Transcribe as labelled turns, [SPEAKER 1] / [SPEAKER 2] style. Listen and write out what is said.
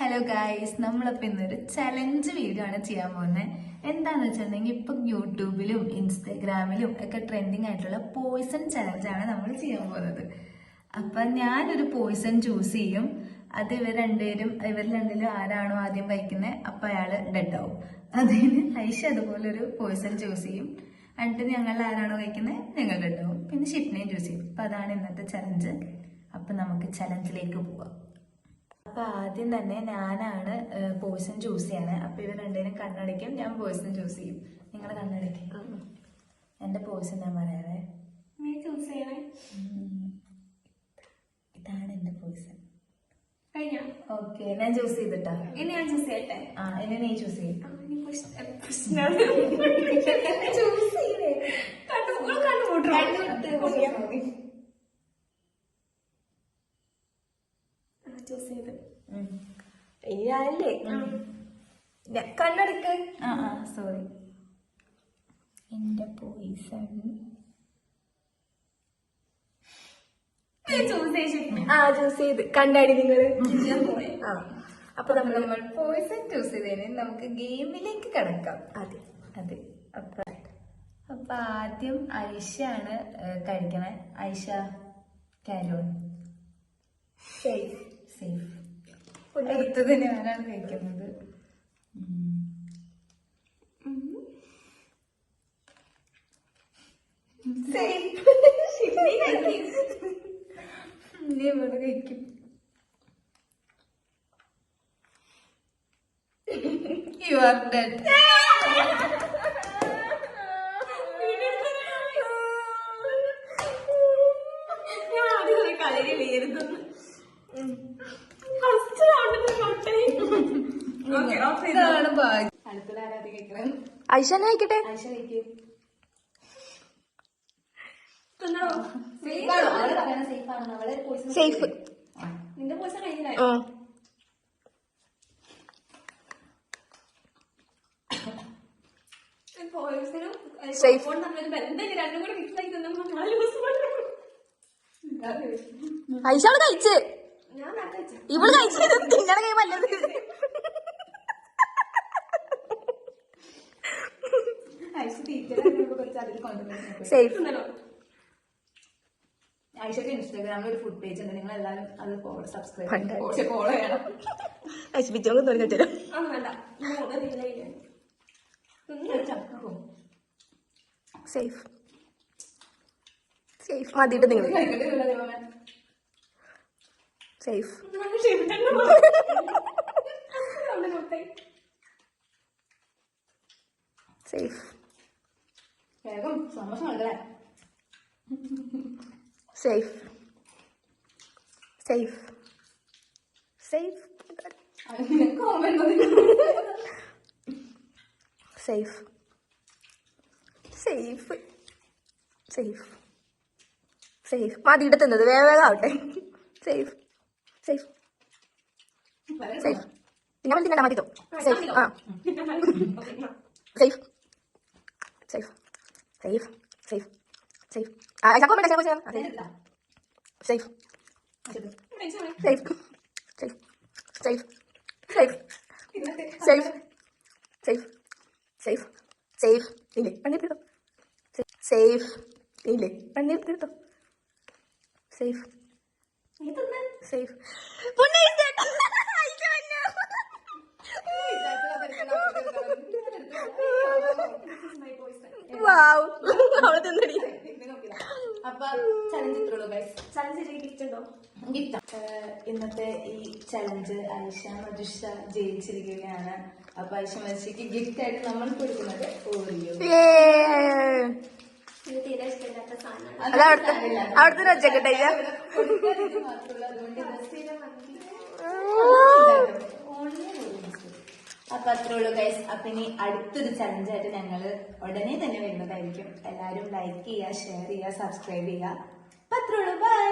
[SPEAKER 1] Hello guys, നമ്മളപ്പോൾ ഇന്നൊരു challenge video ആണ് ചെയ്യാൻ പോകുന്നത്. എന്താണെന്ന് വെച്ചിട്ടുണ്ടെങ്കിൽ ഇപ്പം യൂട്യൂബിലും ഇൻസ്റ്റാഗ്രാമിലും ഒക്കെ ട്രെൻഡിങ് ആയിട്ടുള്ള പോയിസൺ ചലഞ്ചാണ് നമ്മൾ ചെയ്യാൻ പോകുന്നത്. അപ്പം ഞാനൊരു പോയിസൺ ചൂസ് ചെയ്യും. അത് ഇവർ രണ്ടുപേരും ആരാണോ ആദ്യം കഴിക്കുന്നത് അപ്പം അയാൾ ഡെഡ് ആവും. അതിന് ഐഷ അതുപോലൊരു പോയിസൺ ചൂസ് ചെയ്യും. എന്നിട്ട് ഞങ്ങൾ ആരാണോ കഴിക്കുന്നത് ഞങ്ങൾ ഡെഡ് ആവും. പിന്നെ ഷിപ്നെയും ചൂസ് ചെയ്യും. അപ്പം അതാണ് ഇന്നത്തെ ചലഞ്ച്. അപ്പം നമുക്ക് ചലഞ്ചിലേക്ക് പോവാം. അപ്പൊ ആദ്യം തന്നെ ഞാനാണ് പോയിസൺ ചൂസ് ചെയ്യണേ. അപ്പൊ ഇവർ രണ്ടുപേരും കണ്ണടയ്ക്കും, ഞാൻ പോയിസൺ ചൂസ് ചെയ്യും. നിങ്ങൾ കണ്ണടയ്ക്കും. എന്റെ പോയിസൺ ഞാൻ പറയാവേ.
[SPEAKER 2] നീ ചൂസ് ചെയ്യണേ.
[SPEAKER 1] ഇതാണ് എന്റെ പോയിസൺ.
[SPEAKER 2] കഴിഞ്ഞോ?
[SPEAKER 1] ഓക്കെ, ഞാൻ ചൂസ് ചെയ്തിട്ടാ.
[SPEAKER 2] ഇനി ഞാൻ ചൂസ് ചെയ്യട്ടെ.
[SPEAKER 1] ഇനി നീ ചൂസ് ചെയ്യും.
[SPEAKER 2] ചൂസ് ചെയ്യേ. ചൂസ് ചെയ്ത് ഇനി ഞാനല്ലേ കണ്ണടക്ക്.
[SPEAKER 1] സോറി. എന്റെ പോയിസൺ
[SPEAKER 2] ചൂസ് ചെയ്ത് കണ്ടാടി നിങ്ങള്.
[SPEAKER 1] അപ്പൊ നമ്മൾ പോയിസൺ ചൂസ് ചെയ്തതിന് നമുക്ക് ഗെയിമിലേക്ക് കിടക്കാം. അതെ. അപ്പൊ ആദ്യം ഐഷയാണ് കഴിക്കണേ. ഐഷ കാരോൺ. സേഫ്. എടുത്തത് ഞാനാണ് കഴിക്കുന്നത്. നീ ഇവിടെ കഴിക്കും. You are dead.
[SPEAKER 2] ഐഷ കഴിക്കട്ടെ.
[SPEAKER 1] ഐഷ കഴിക്കും.
[SPEAKER 2] സേഫ്.
[SPEAKER 1] നിന്റെ പോയിസൺ കഴിഞ്ഞില്ലേ?
[SPEAKER 2] ഐഷ കഴിച്ച് ഇവള് കഴിച്ചത് നിങ്ങളുടെ കൈ വല്ലത്. സേഫ്.
[SPEAKER 1] ഐഷക്ക് ഇൻസ്റ്റാഗ്രാമിൽ ഒരു ഫുഡ് പേജ് ഉണ്ട്. നിങ്ങൾ എല്ലാവരും അത് സബ്സ്ക്രൈബ് ഫോളോ ചെയ്യണം.
[SPEAKER 2] ഐശ്വര്യ തോന്നിട്ടോ. സേഫ് സേഫ് മതിയിട്ട് നിങ്ങൾ സേഫ് സേഫ്
[SPEAKER 1] വേഗം സന്തോഷം ഉണ്ടല്ലേ.
[SPEAKER 2] Safe safe safe safe safe safe safe മതിയിട്ട് തിന്നത് വേഗം ആവട്ടെ. സേഫ് സേഫ് സേഫ് നിങ്ങൾ തിന്നണ്ട മതിയോ. Safe safe safe safe safe safe safe safe safe safe safe safe safe safe safe ഇല്ലേ പണി തീർത്തോ. സേഫ് ഇല്ലേ പണി തീർത്തോ. സേഫ് സേഫ്
[SPEAKER 1] ഇന്നത്തെ ഈ ചലഞ്ച് ഐഷ മധുഷ ജയിച്ചിരിക്കുകയാണ്. അപ്പൊ ഐഷ മധുഷയ്ക്ക് ഗിഫ്റ്റ് ആയിട്ട് നമ്മൾ കൊടുക്കുന്നത് ഓറിയോ.
[SPEAKER 2] അവിടുത്തെ രജക്കട്ടെ.
[SPEAKER 1] അപ്പൊ അത്രേ ഉള്ളൂ ഗൈസ്. അപ്പൊ ഇനി അടുത്തൊരു ചലഞ്ചായിട്ട് ഞങ്ങള് ഉടനെ തന്നെ വരുന്നതായിരിക്കും. എല്ലാരും ലൈക്ക് ചെയ്യുക, ഷെയർ ചെയ്യുക, സബ്സ്ക്രൈബ് ചെയ്യുക. അപ്പൊ അത്രേ ഉള്ളൂ. ബൈ.